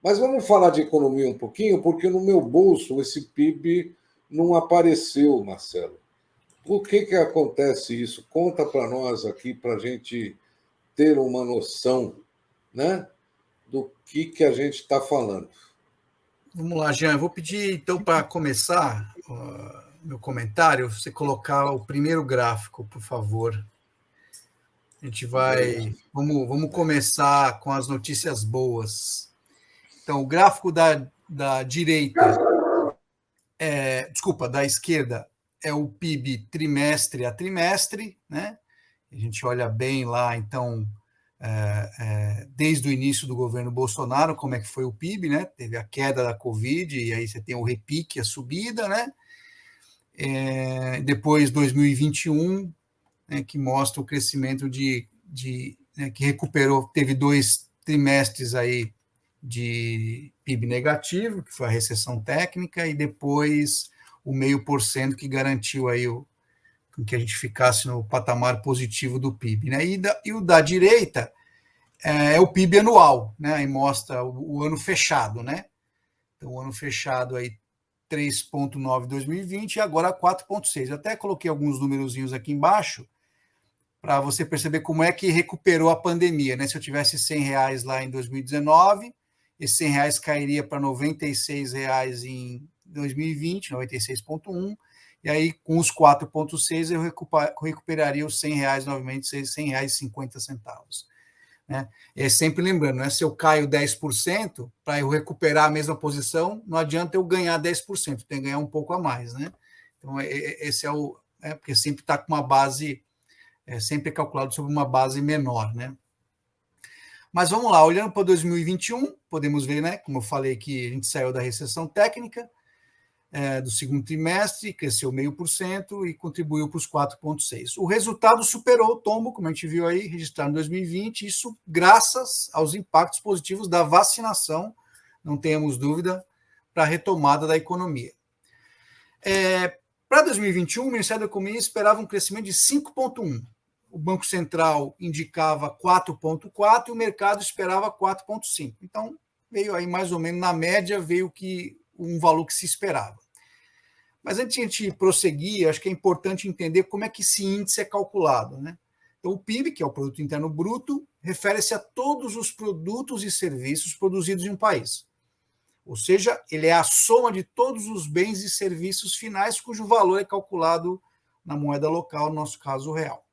Mas vamos falar de economia um pouquinho, porque no meu bolso esse PIB não apareceu, Marcelo. Por que acontece isso? Conta para nós aqui, para a gente ter uma noção, né, do que a gente está falando. Vamos lá, Jean. Eu vou pedir, então, para começar meu comentário, você colocar o primeiro gráfico, por favor. A gente vai. Vamos começar com as notícias boas. Então, o gráfico da direita, desculpa, da esquerda, é o PIB trimestre a trimestre, né? A gente olha bem lá, então, desde o início do governo Bolsonaro, como é que foi o PIB, né? Teve a queda da Covid, e aí você tem o repique, a subida, né? Depois 2021, né, que mostra o crescimento né, que recuperou, teve 2 trimestres aí de PIB negativo, que foi a recessão técnica, e depois o 0,5% que garantiu aí que a gente ficasse no patamar positivo do PIB. Né? E o da direita é o PIB anual, né? Aí mostra o ano fechado, né? Então, o ano fechado aí 3,9 em 2020 e agora 4,6. Eu até coloquei alguns numerozinhos aqui embaixo para você perceber como é que recuperou a pandemia, né? Se eu tivesse R$ 100 lá em 2019, esses R$ 100 cairia para R$ 96 em 2020, 96,1, e aí com os 4,6 eu recuperaria os R$ 100 novamente, R$ 100,50. Né? É sempre lembrando, né? Se eu caio 10%, para eu recuperar a mesma posição, não adianta eu ganhar 10%, tem que ganhar um pouco a mais. Né? Então, esse é o. Porque sempre está com uma base, sempre é calculado sobre uma base menor. Né? Mas vamos lá, olhando para 2021, podemos ver, né? Como eu falei, que a gente saiu da recessão técnica, do segundo trimestre, cresceu 0,5% e contribuiu para os 4,6%. O resultado superou o tombo, como a gente viu aí, registrado em 2020, isso graças aos impactos positivos da vacinação, não tenhamos dúvida, para a retomada da economia. Para 2021, o Ministério da Economia esperava um crescimento de 5,1%. O Banco Central indicava 4,4% e o mercado esperava 4,5%. Então, veio aí mais ou menos, na média, veio um valor que se esperava. Mas antes de a gente prosseguir, acho que é importante entender como é que esse índice é calculado. Né? Então, o PIB, que é o Produto Interno Bruto, refere-se a todos os produtos e serviços produzidos em um país. Ou seja, ele é a soma de todos os bens e serviços finais cujo valor é calculado na moeda local, no nosso caso, o real.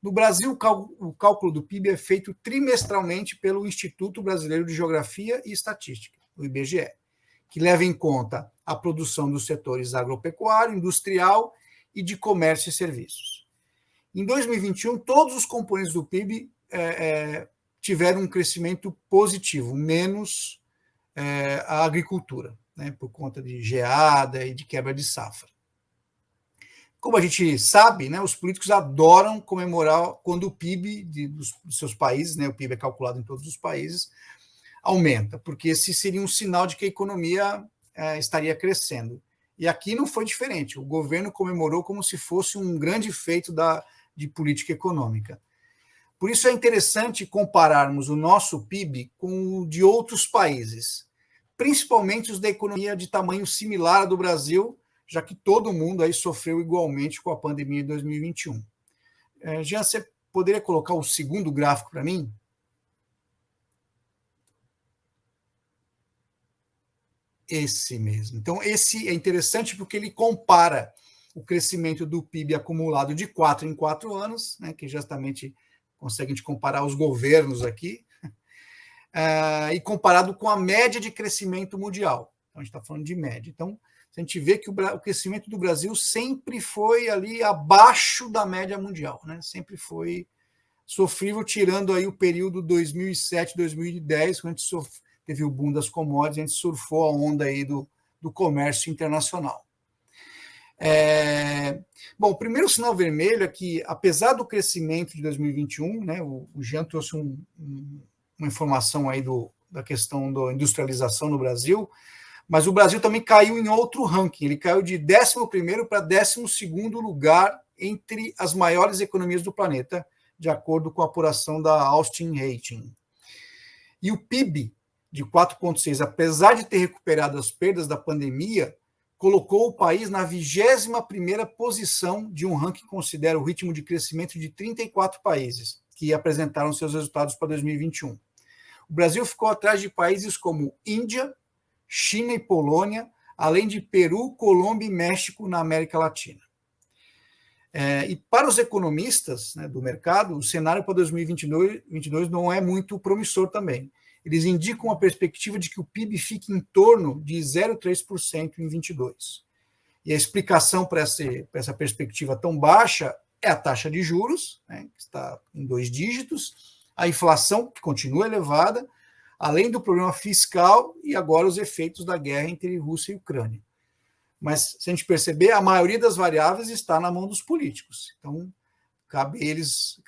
No Brasil, o cálculo do PIB é feito trimestralmente pelo Instituto Brasileiro de Geografia e Estatística, o IBGE, que leva em conta a produção dos setores agropecuário, industrial e de comércio e serviços. Em 2021, todos os componentes do PIB tiveram um crescimento positivo, menos a agricultura, né, por conta de geada e de quebra de safra. Como a gente sabe, né, os políticos adoram comemorar quando o PIB dos seus países, né, o PIB é calculado em todos os países, aumenta, porque esse seria um sinal de que a economia estaria crescendo. E aqui não foi diferente. O governo comemorou como se fosse um grande feito de política econômica. Por isso é interessante compararmos o nosso PIB com o de outros países, principalmente os da economia de tamanho similar ao do Brasil, já que todo mundo aí sofreu igualmente com a pandemia de 2021. Jean, você poderia colocar o segundo gráfico para mim? Esse mesmo. Então, esse é interessante porque ele compara o crescimento do PIB acumulado de 4 em 4 anos, né, que justamente consegue comparar os governos aqui, e comparado com a média de crescimento mundial. Então, a gente está falando de média. Então, a gente vê que o crescimento do Brasil sempre foi ali abaixo da média mundial, né? Sempre foi sofrível, tirando aí o período 2007, 2010, quando a gente teve o boom das commodities, a gente surfou a onda aí do comércio internacional. Bom, o primeiro sinal vermelho é que, apesar do crescimento de 2021, né, o Jean trouxe uma informação aí da questão da industrialização no Brasil, mas o Brasil também caiu em outro ranking, ele caiu de 11º para 12º lugar entre as maiores economias do planeta, de acordo com a apuração da Austin Rating. E o PIB de 4,6, apesar de ter recuperado as perdas da pandemia, colocou o país na 21ª posição de um ranking que considera o ritmo de crescimento de 34 países que apresentaram seus resultados para 2021. O Brasil ficou atrás de países como Índia, China e Polônia, além de Peru, Colômbia e México na América Latina. E para os economistas, né, do mercado, o cenário para 2022 não é muito promissor também. Eles indicam a perspectiva de que o PIB fique em torno de 0,3% em 2022. E a explicação para essa perspectiva tão baixa é a taxa de juros, né, que está em 2 dígitos, a inflação, que continua elevada, além do problema fiscal e agora os efeitos da guerra entre Rússia e Ucrânia. Mas, se a gente perceber, a maioria das variáveis está na mão dos políticos. Então, cabe eles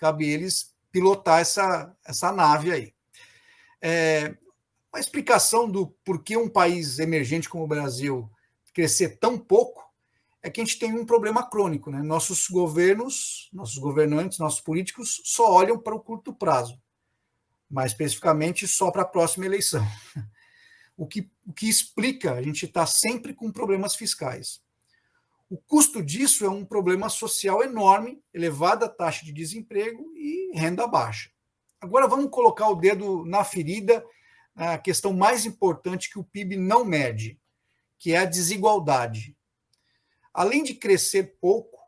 pilotar essa nave aí. Uma explicação do porquê um país emergente como o Brasil crescer tão pouco é que a gente tem um problema crônico, né? Nossos governos, nossos governantes, nossos políticos só olham para o curto prazo, mais especificamente só para a próxima eleição. O que explica a gente estar sempre com problemas fiscais. O custo disso é um problema social enorme, elevada taxa de desemprego e renda baixa. Agora vamos colocar o dedo na ferida, a questão mais importante que o PIB não mede, que é a desigualdade. Além de crescer pouco,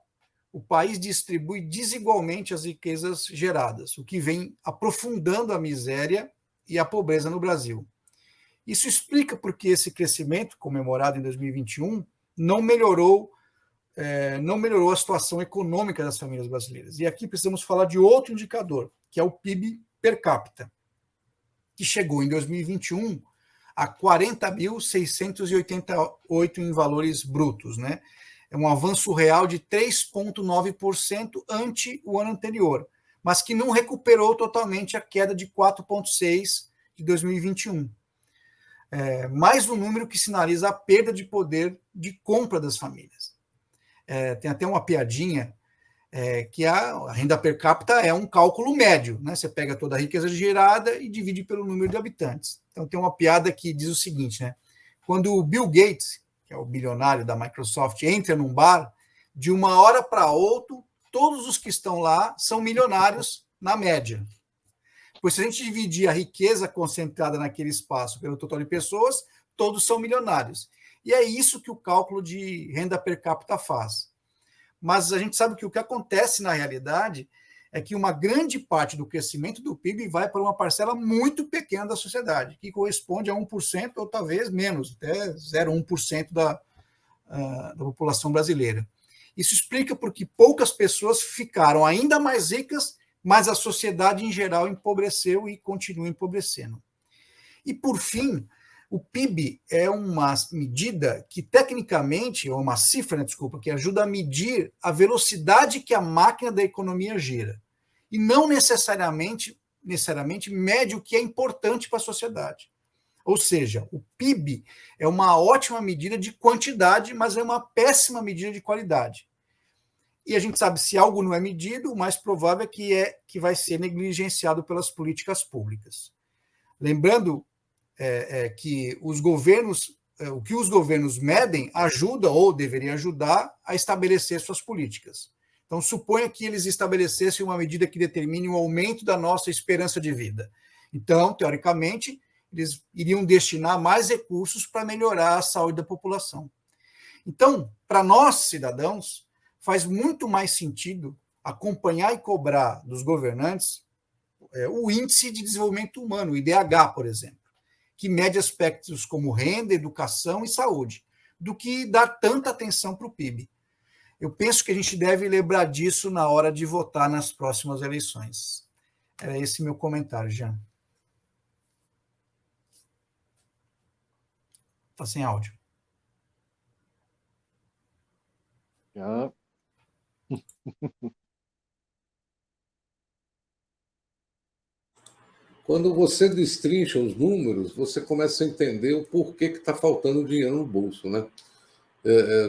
o país distribui desigualmente as riquezas geradas, o que vem aprofundando a miséria e a pobreza no Brasil. Isso explica por que esse crescimento, comemorado em 2021, não melhorou a situação econômica das famílias brasileiras. E aqui precisamos falar de outro indicador, que é o PIB per capita, que chegou em 2021 a 40.688 em valores brutos, né? É um avanço real de 3,9% ante o ano anterior, mas que não recuperou totalmente a queda de 4,6% de 2021. Mais um número que sinaliza a perda de poder de compra das famílias. Tem até uma piadinha que a renda per capita é um cálculo médio, né? Você pega toda a riqueza gerada e divide pelo número de habitantes. Então tem uma piada que diz o seguinte, né? Quando o Bill Gates, que é o bilionário da Microsoft, entra num bar, de uma hora para outra, todos os que estão lá são milionários na média. Pois se a gente dividir a riqueza concentrada naquele espaço pelo total de pessoas, todos são milionários. E é isso que o cálculo de renda per capita faz. Mas a gente sabe que o que acontece na realidade é que uma grande parte do crescimento do PIB vai para uma parcela muito pequena da sociedade, que corresponde a 1% ou talvez menos, até 0,1% da população brasileira. Isso explica porque poucas pessoas ficaram ainda mais ricas, mas a sociedade em geral empobreceu e continua empobrecendo. E, por fim, o PIB é uma medida que, tecnicamente, ou uma cifra, desculpa, que ajuda a medir a velocidade que a máquina da economia gira. E não necessariamente mede o que é importante para a sociedade. Ou seja, o PIB é uma ótima medida de quantidade, mas é uma péssima medida de qualidade. E a gente sabe, se algo não é medido, o mais provável é que vai ser negligenciado pelas políticas públicas. Lembrando que o que os governos medem ajuda, ou deveria ajudar, a estabelecer suas políticas. Então, suponha que eles estabelecessem uma medida que determine o aumento da nossa esperança de vida. Então, teoricamente, eles iriam destinar mais recursos para melhorar a saúde da população. Então, para nós, cidadãos, faz muito mais sentido acompanhar e cobrar dos governantes o Índice de Desenvolvimento Humano, o IDH, por exemplo, que mede aspectos como renda, educação e saúde, do que dar tanta atenção para o PIB. Eu penso que a gente deve lembrar disso na hora de votar nas próximas eleições. Era esse meu comentário, Jean. Está sem áudio. Já. Quando você destrincha os números, você começa a entender o porquê que está faltando dinheiro no bolso, né?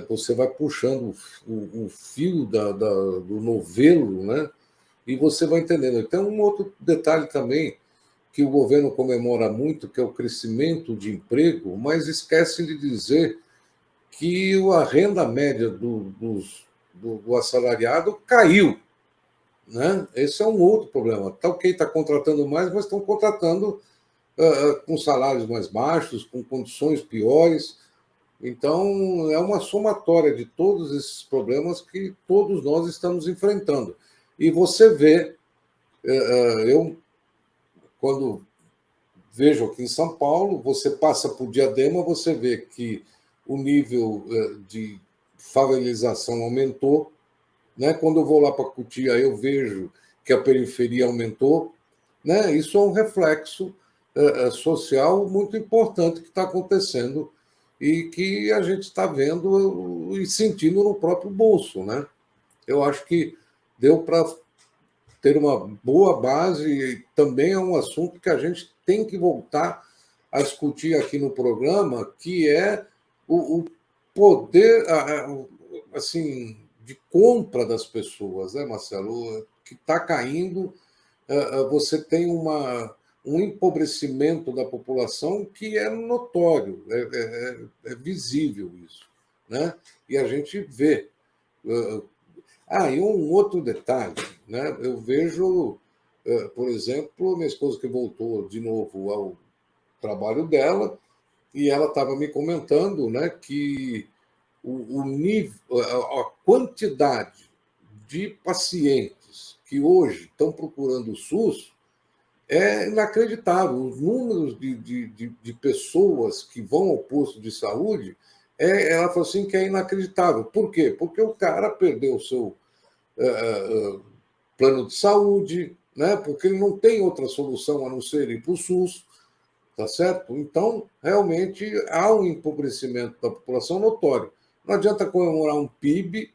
Você vai puxando o fio do novelo, né? E você vai entendendo. Tem um outro detalhe também, que o governo comemora muito, que é o crescimento de emprego, mas esquecem de dizer que a renda média do assalariado caiu, né? Esse é um outro problema. Tá ok, está contratando mais, mas estão contratando com salários mais baixos, com condições piores. Então, é uma somatória de todos esses problemas que todos nós estamos enfrentando. E você vê, eu, quando vejo aqui em São Paulo, você passa por Diadema, você vê que o nível de favelização aumentou, né? Quando eu vou lá para Cotia, eu vejo que a periferia aumentou, né? Isso é um reflexo social muito importante que está acontecendo e que a gente está vendo e sentindo no próprio bolso, né? Eu acho que deu para ter uma boa base e também é um assunto que a gente tem que voltar a discutir aqui no programa, que é o poder assim de compra das pessoas, né, Marcelo? Que está caindo, você tem um empobrecimento da população que é notório, é visível isso, né? E a gente vê. E um outro detalhe, né? Eu vejo, por exemplo, minha esposa que voltou de novo ao trabalho dela e ela estava me comentando, né, que o nível, a quantidade de pacientes que hoje estão procurando o SUS é inacreditável. Os números de pessoas que vão ao posto de saúde, ela falou assim que é inacreditável. Por quê? Porque o cara perdeu o seu plano de saúde, né? Porque ele não tem outra solução a não ser ir para o SUS, tá certo? Então, realmente, há um empobrecimento da população notório. Não adianta comemorar um PIB,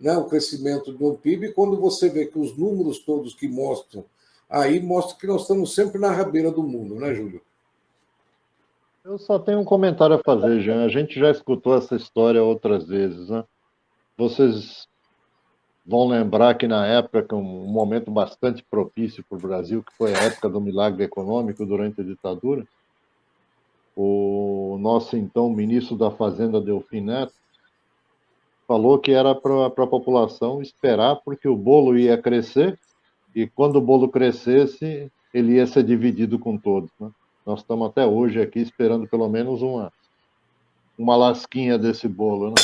né, o crescimento do PIB, quando você vê que os números todos que mostram aí mostram que nós estamos sempre na rabeira do mundo, né, Júlio? Eu só tenho um comentário a fazer, Jean. A gente já escutou essa história outras vezes, né? Vocês vão lembrar que na época, que um momento bastante propício para o Brasil, que foi a época do milagre econômico durante a ditadura, o nosso então ministro da Fazenda, Delfim Neto, falou que era para a população esperar porque o bolo ia crescer e quando o bolo crescesse, ele ia ser dividido com todos, né? Nós estamos até hoje aqui esperando pelo menos uma lasquinha desse bolo, né?